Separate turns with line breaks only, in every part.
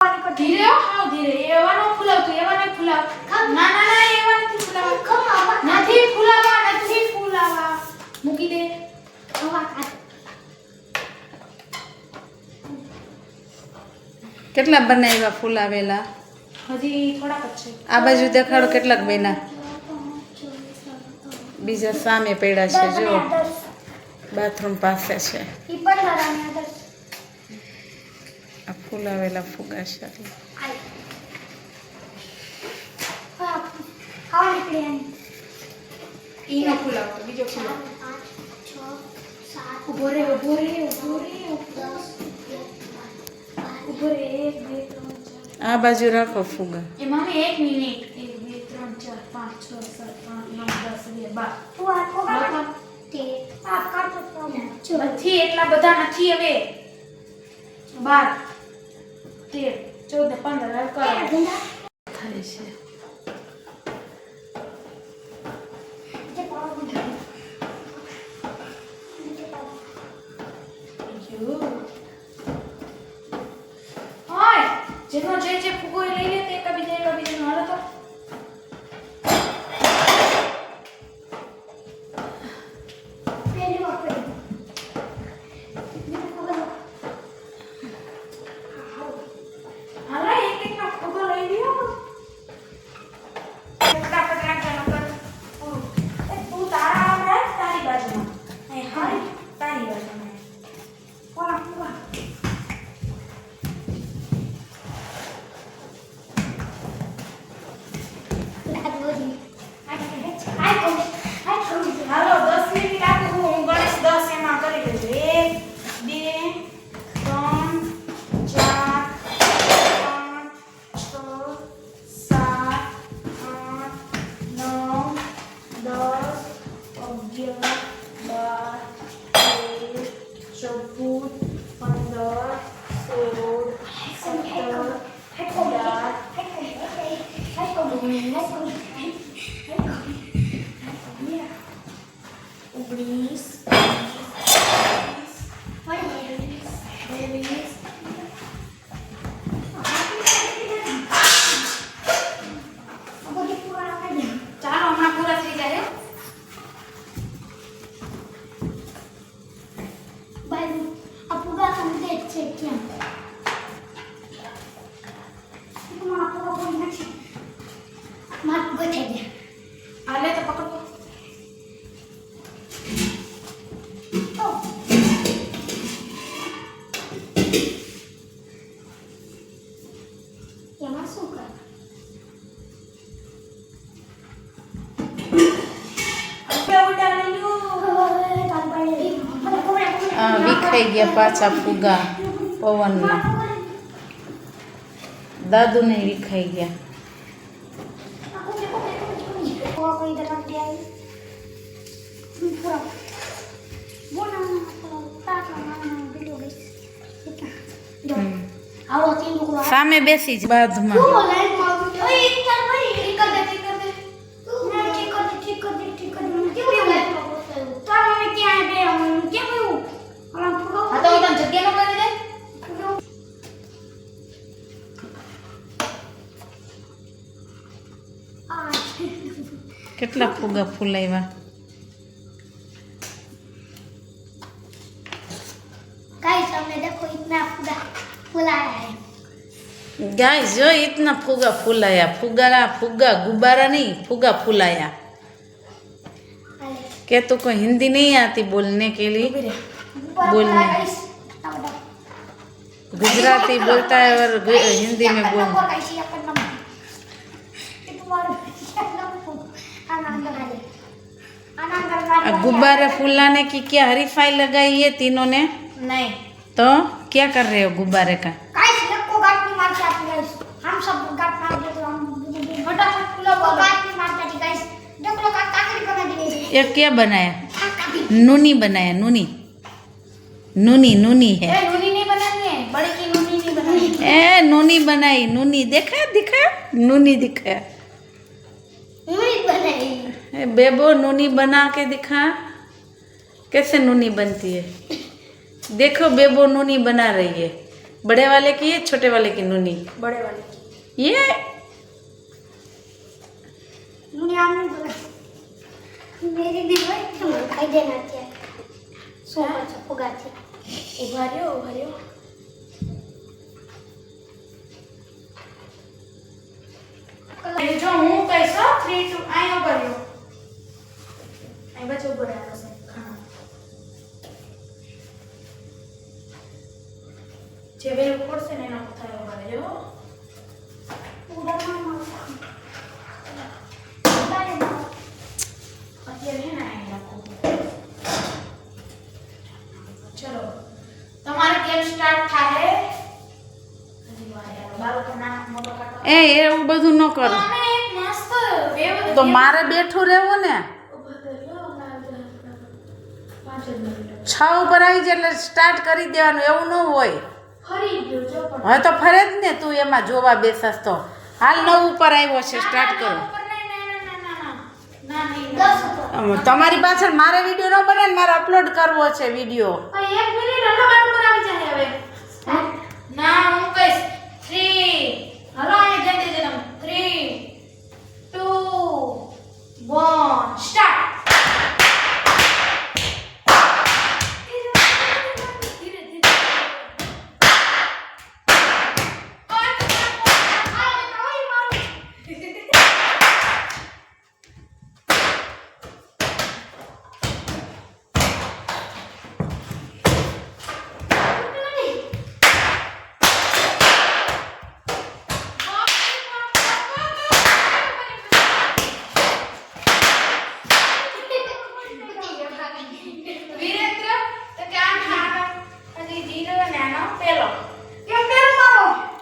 धीरे हां धीरे एवानो फुलाव तो एवाने फुलाव ना ना ना एवाने फुलाव નથી ફુલાવા મૂકી દે
કેટલા બનાવ્યા ફૂલાવેલા
હજી થોડાક જ છે
આ બાજુ દેખાડો કેટલાક બન્યા બીજા સામે પડ્યા છે જો બાથરૂમ પાસે છે આ ફૂલાવેલા ફુગા છે
ઈ નો ફુલાવ બીજો ફુલાવ ઉભો રે 1 2 3
આ બાજુ રાખો ફુગા
એ મમ્મી 1 મિનિટ 1 2 3 4 5 6 7 8 9 10 11 તું આ ફોગા તે આ કાટો નથી એટલા બધા નથી હવે 12 13 14 15 થાય છે જેનો જે ફૂગો લઈ લે તે કબીજે નો હાલો તો પેલી વાપરે હાલો એક નો ફૂગો લઈ લ્યો ફટાફટ રાખવાનો કર તું તારા રાખ તારી બાજુમાં એ હા તારી બાજુમાં કોના ફૂગા હાલો 10 મિનિટ આપું હું ગણેશ 10 એમાં કરી લેજો 1 2 3 ચાલો હમણાં પૂરા થઈ જાય
બાય અપુગા સમજે છે કેમ તું અપુગા બોલ નથી માર ગોઠે દે
હાલે તો પકડો
તો એમાં શું કર
આ વિખાઈ ગયા પાછા ફુગા પવનમાં દાદુને વિખાઈ ગયા
કોઈ દરવાજ દે આવી પૂરા બોના તાતા વિડિયો ગઈસ જો આવો તીન લોકો
સામે બેસી જ બાદમાં
લાઈન માં ઓય ઇન્ટર ભાઈ ઠીક કર દે તું ઠીક કર દે મને કેવું લાઈન માં બોલતો તો મને ક્યાં બે મને કેવું આમ પૂરો
હા તો તને જગ્યામાં કરી દે
કેટલા ફુગા ફૂલાવ્યા
गाइस हमने देखो इतना फुगा फुलाया है
गाइस जो इतना फुगा फुलाया फुगा गुब्बारा नहीं फुगा फुलाया क्या तो कोई हिंदी नहीं आती बोलने के लिए बोलने गुजराती बोलता है और हिंदी में बोल गुब्बारे फुलाने की क्या हरीफाई लगाई है तीनों ने
नहीं
तो क्या कर रहे हो गुब्बारे का
गाइस सबको गांठ में मार के आते गाइस हम सब गांठ मार देते हम फटाफट फुला को गांठ में मारते थे गाइस देख लो काकड़ी बना दी गई
ये क्या बनाया नूनी बनाया नूनी नूनी नूनी है
नूनी नहीं बनानी है बड़ी की नूनी नहीं बनानी
ए नूनी बनाई नूनी देखा दिखा नूनी दिखा
नहीं बनाई
बेबो नूनी बना के दिखा कैसे नूनी बनती है देखो बेबो नूनी बना रही है बड़े वाले की है छोटे वाले की नूनी
बड़े वाले की
ये
दुनिया में बोला मेरी भी भाई तुम खाई देना चाहिए सो अच्छा होगा चाहिए
ઉભા રહ્યો જો હું કહીશો 3 2 આયો કર્યો અહીં બચો ઉભો રહેવાનો છે ખાના જે વેલ પડશે ને એના ઉપર થાય ઉભા રહેજો
पूरा नाम
અત્યારે હે ને અહીં રાખો ચલો તમારે કેમ સ્ટાર્ટ થાય હજી વાર યાર બાળકો ના મોટો કાટો
એ એવું બધું ન કરો
અમે એક મસ્ત વેવ
તો મારે બેઠું રહેવું ને
ઉભા કર્યો 5 મિનિટ
6 ઉપર આવી જાય એટલે સ્ટાર્ટ કરી દેવાનું એવું ન હોય
ફરી ગયો જો પણ
હવે તો ફરે જ ને તું એમાં જોવા બેસસ તો હાલ 9 ઉપર આવ્યો છે સ્ટાર્ટ કરો તમારી પાછળ મારે વિડીયો ન બને ને મારે અપલોડ કરવો છે વિડીયો
એક મિનિટ હલો બાર ઉપર આવી જાય હવે ના હું કહીશ 3 હલો આને જલ્દી જલ્દી 3 2 1 સ્ટાર્ટ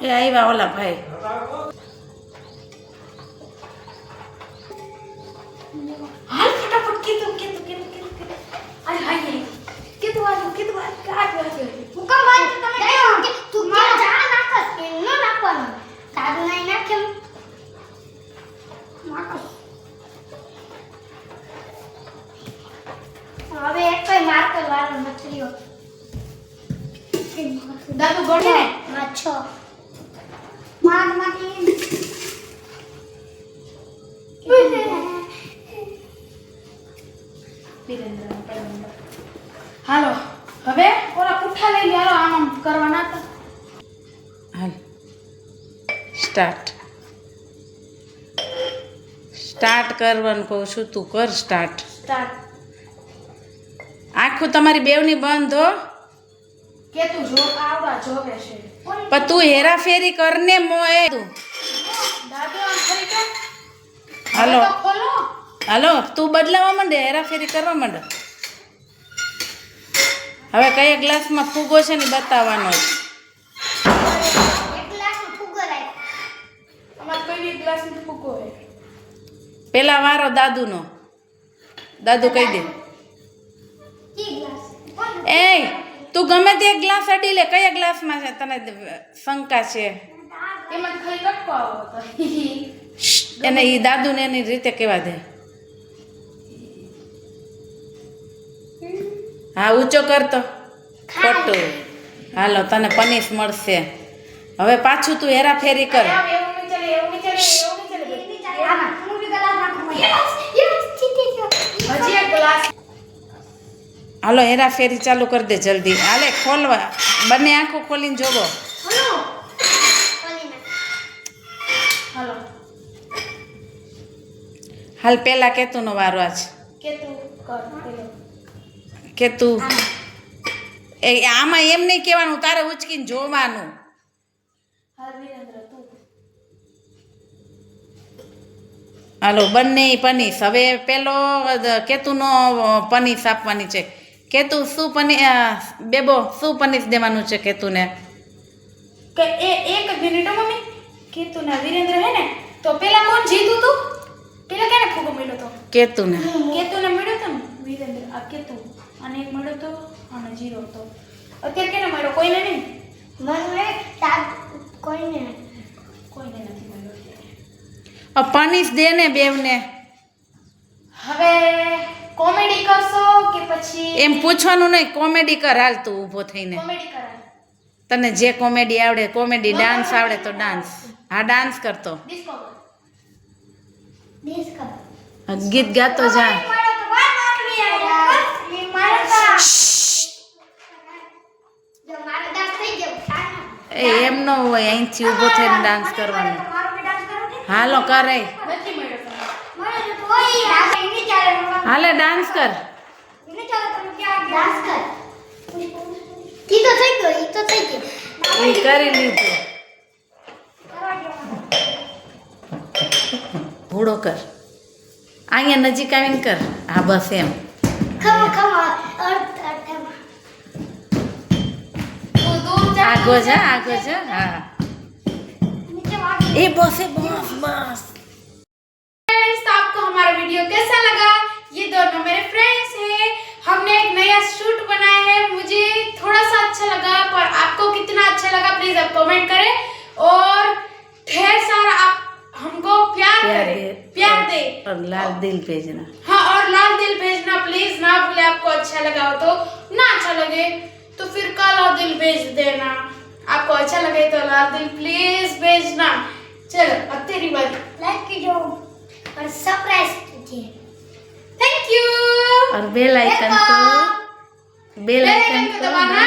એ આવ્યા ઓલા ભાઈ
હાલ ફટાફટ કીધું અરે હાય કીધું કાટ વાગે
મુકા વાત તમે કહો કે તું ક્યાં જા નાખસ કે ન નાખવાનું તારું નહીં નાખેમ નાખસ હવે એક કઈ માર્કર વાળો મછલીઓ
દાદુ ગણે ને
માછો માગમાંથી
હાલો હવે ઓલા પુઠ્ઠા લઈ લે હાલો આમ કરવાના હતા
હાલ સ્ટાર્ટ કરવાનું કહું છું તું કર સ્ટાર્ટ
સ્ટાર્ટ
આખું તમારી બેવની બંધ હો
કે તું જો આવડા જોવે છે
પણ તું હેરાફેરી કરને મોએ તું
દાદુ આમ ફરી કે
હાલો
તો ખોલો
હાલો તું બદલાવા માંડે હેરાફેરી કરવા માંડે હવે કયા ગ્લાસમાં ફૂગો છે ને બતાવવાનો
એક ગ્લાસમાં ફુગર આય
અમાર કોઈ ગ્લાસ ની ફૂકો હે
પેલા વારો દાદુનો દાદુ કહી દે
કી ગ્લાસ
એ તું ગમે તે ગ્લાસ અડી લે કયા ગ્લાસમાં છે તને શંકા છે
એમાં ખાલી કટકો આવો તો
એને એ દાદુને એની રીતે કહેવા દે હા ઊંચો કરતો ખોટું હાલો તને પનીશ મળશે હવે પાછું તું હેરાફેરી કર
એવું નહીં ચાલે
આમાં હું બી ગ્લાસ નાખું યસ ઠીક
હજી એક ગ્લાસ
હાલો હેરાફેરી ચાલુ કરી દે જલ્દી હાલે ખોલવા બંને આંખો ખોલીને જોવો
હલો
ઓલી ના
હાલો
હાલ પેલા કેતુંનો વારો આજ
કે તું કર પેલો
કે તું એ આમાં એમ નહીં કહેવાનું તારે ઉચકીને જોવાનું
હાલ વિરેન્દ્ર તું
હાલો બંને પનીસ હવે પેલો કેતુનો પનીસ આપવાની છે કેતુ શું બેબો શું પનીસ દેવાનું છે કેતુને
કે એક જ મિનિટ હો મમ્મી કીધું ને વિરેન્દ્ર હે ને તો પેલા કોણ જીતું તું પેલા કેને ફૂગો મળ્યો તો
કેતુને
કેતુને મળ્યો તો ને વિરેન્દ્ર આ કેતુ અને એક મળ્યો તો અને જીરો તો અત્યારે કેને મળ્યો કોઈને નહીં
મને તાર કોઈને
કોઈને નથી મળ્યો અત્યારે.
પનીસ દે ને બેવને
હવે કોમેડી કરશો કે પછી
એમ પૂછવાનું નહીં કોમેડી કર હાલ તું ઊભો થઈને
કોમેડી કરાય
તને જે કોમેડી આવડે કોમેડી, ડાન્સ આવડે તો ડાન્સ. હા ડાન્સ કરતો,
ડિસ્કો
ડિસ્કો
ગીત ગાતો જા.
મારો તો વાત આટલી આવે ઈ મારો તો જો મારો ડાન્સ થઈ ગયો
એ એમ ન હોય, અહીંથી ઊભો થઈને ડાન્સ કરવાનો.
મારો બી ડાન્સ કરો ને
હાલો કરે,
નથી મળ્યો તમને.
મારો તો ઓય આ ઇને ચાલે
હાલે ડાન્સ કર.
ઇને ચાલે તમે ક્યાં ડાન્સ કર ઈ તો થઈ ગયો
એ કરી લીધું. ભૂડો કર, અહીંયા નજીક આવીને કર. હા બસ એમ.
ખમા
તો દૂર જા.
આગો જા, આગો જા. હા
નીચે વાગે
એ બસ એ બસ બસ.
फ्रेंड्स, तो आपको हमारा वीडियो कैसा लगा? ये दोनों मेरे फ्रेंड्स हैं। हमने एक नया शूट बनाया है। मुझे थोड़ा सा अच्छा लगा, पर आपको कितना अच्छा लगा प्लीज आप कमेंट करें और ढेर सारा आप हमको प्यार करें, प्यार दे।
और लाल दिल भेजना.
हाँ, और लाल दिल भेजना प्लीज ना भूले। आपको अच्छा लगा हो तो, ना अच्छा लगे तो फिर काला दिल भेज देना। आपको अच्छा लगे तो लाल दिल प्लीज भेजना। चलो अब तेरी बारी।
लाइक कीजिए और सब्सक्राइब कीजिए
थैंक यू।
और बेल आइकन को
बेल आइकन को दबाना